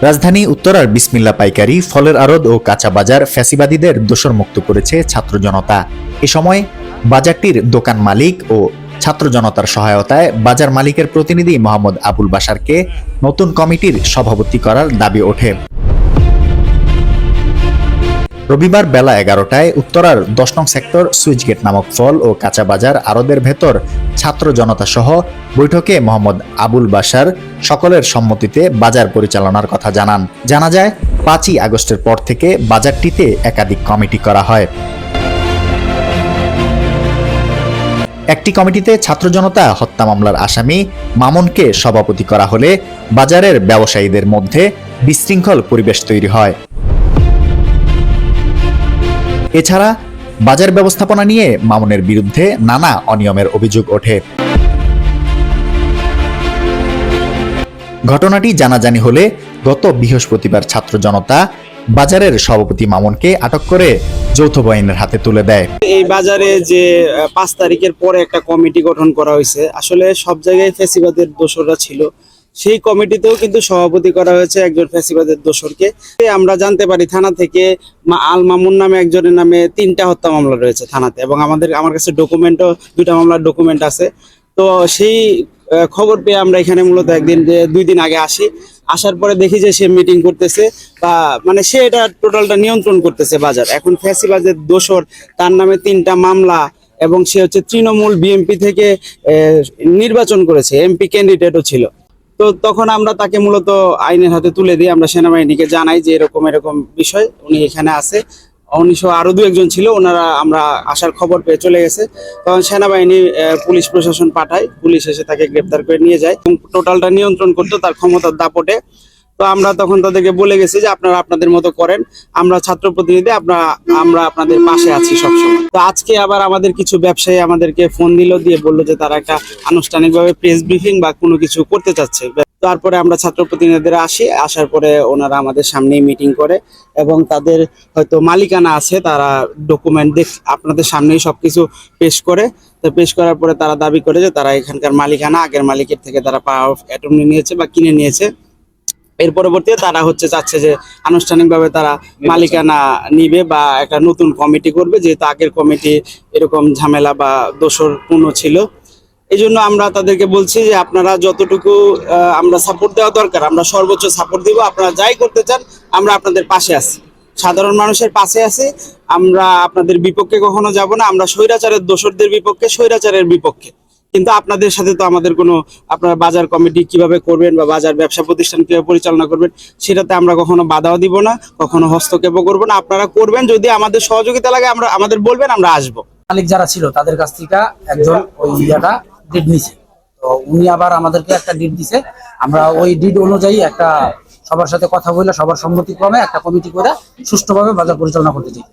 রাজধানী উত্তরার বিসমিল্লাহ পাইকারি, ফলের আড়ত ও কাঁচা বাজার ফ্যাসিবাদীদের দোসরমুক্ত করেছে ছাত্র জনতা। এ সময় বাজারটির দোকান মালিক ও ছাত্র জনতার সহায়তায় বাজার মালিকের প্রতিনিধি মোহাম্মদ আবুল বাশারকে নতুন কমিটির সভাপতি করার দাবি ওঠে। রবিবার বেলা 11টায় উত্তরার 10 নং সেক্টর সুইচগেট নামক ফল ও কাঁচা বাজার আড়তের ভেতর ছাত্র জনতা সহ বৈঠকে মোহাম্মদ আবুল বাশার সকলের সম্মতিতে বাজার পরিচালনার কথা জানান। জানা যায় 5ই আগস্টের পর থেকে বাজারটিতে একাধিক কমিটি করা হয়। একটি কমিটিতে ছাত্র জনতা হত্যা মামলার আসামি মামুনকে সভাপতি করা হলে বাজারের ব্যবসায়ীদের মধ্যে বিশৃঙ্খল পরিবেশ তৈরি হয়। এছাড়া বাজার ব্যবস্থাপনা নিয়ে মামুনের বিরুদ্ধে নানা অনিয়মের অভিযোগ ওঠে। ঘটনাটি জানাজানি হলে গত বৃহস্পতিবার ছাত্র জনতা বাজারের সভাপতি মামুনকে আটক করে যৌথ বাহিনীর হাতে তুলে দেয়। এই বাজারে যে 5 তারিখের পরে একটা কমিটি গঠন করা হয়েছে, আসলে সব জায়গায় ফ্যাসিবাদের দোসররা ছিল। সেই কমিটিতেও কিন্তু সভাপতি করা হয়েছে একজন ফ্যাসিবাদের দোসরকে। আমরা জানতে পারি থানা থেকে আল মামুন নামে একজনের নামে 3টা হত্যা মামলা রয়েছে থানাতে, এবং আমার কাছে ডকুমেন্টও 2টা মামলার ডকুমেন্ট আছে। তো সেই খবর পেয়ে আমরা এখানে মূলত 2 দিন আগে আসি। আসার পরে দেখি যে সে মিটিং করতেছে, বা মানে সে এটা টোটালটা নিয়ন্ত্রণ করতেছে বাজার। এখন ফ্যাসিবাদের দোসর, তার নামে 3টা মামলা, এবং সে হচ্ছে তৃণমূল বিএমপি থেকে নির্বাচন করেছে, এমপি ক্যান্ডিডেটও ছিল। তো তখন আমরা তাকে মূলত আইনের হাতে তুলে দিই। আমরা সেনাবাহিনীকে জানাই যে এরকম বিষয়, উনি এখানে আছে। 1900 আরো 2-1 জন ছিল, ওনারা আমরা আসার খবর পেয়ে চলে গেছে। তখন সেনাবাহিনী পুলিশ প্রশাসন পাঠায়, পুলিশ এসে তাকে গ্রেপ্তার করে নিয়ে যায় এবং টোটালটা নিয়ন্ত্রণ করতো তার ক্ষমতার দাপটে। তো আমরা তখন তাদেরকে বলে গেছি যে আপনারা আপনাদের মতো করেন, আমরা ছাত্র প্রতিনিধি, আমরা আপনাদের পাশে আছি সবসময়। তো আজকে আবার আমাদের কিছু ব্যবসায়ী আমাদেরকে ফোন দিয়ে বললো যে তারা একটা আনুষ্ঠানিকভাবে প্রেস ব্রিফিং বা কোনো কিছু করতে চাচ্ছে। তারপরে আমরা ছাত্র প্রতিনিধিরা আসার পরে ওনারা আমাদের সামনেই মিটিং করে, এবং তাদের হয়তো মালিকানা আছে, তারা ডকুমেন্ট আপনাদের সামনেই সবকিছু পেশ করে। তো পেশ করার পরে তারা দাবি করে যে তারা এখানকার মালিকানা আগের মালিকের থেকে তারা পাওয়ার অফ অ্যাটর্নি নিয়েছে বা কিনে নিয়েছে। এর পরবর্তীতে তারা চাচ্ছে যে আনুষ্ঠানিকভাবে তারা মালিকানা নিবে বা একটা নতুন কমিটি করবে, যেহেতু আগের কমিটি এরকম ঝামেলা বা দোষরপূর্ণ ছিল। এই জন্য আমরা তাদেরকে বলছি যে আপনারা যতটুকু আমরা সাপোর্ট দেওয়া দরকার আমরা সর্বোচ্চ সাপোর্ট দিব। আপনারা যাই করতে চান আমরা আপনাদের পাশে আছি, সাধারণ মানুষের পাশে আছি। আমরা আপনাদের বিপক্ষে কখনো যাব না। আমরা স্বৈরাচারের দোসরদের বিপক্ষে, স্বৈরাচারের বিপক্ষে। কিন্তু আপনাদের সাথে তো আমাদের কোনো, আপনারা বাজার কমিটি কিভাবে করবেন বা বাজার ব্যবসা প্রতিষ্ঠান কিভাবে পরিচালনা করবেন সেটাতে আমরা কখনো বাধাও দিব না, কখনো হস্তক্ষেপও করবো না। আপনারা করবেন, যদি আমাদের সহযোগিতা লাগে আমাদের বলবেন, আমরা আসবো। মালিক যারা ছিল তাদের কাছ থেকে একজন ওই ডিড নিছে, তো উনি আবার আমাদেরকে একটা ডিড দিছে। আমরা ওই ডিড অনুযায়ী একটা সবার সাথে কথা বলে সবার সম্মতিক্রমে একটা কমিটি করে সুষ্ঠুভাবে বাজার পরিচালনা করতে চাই।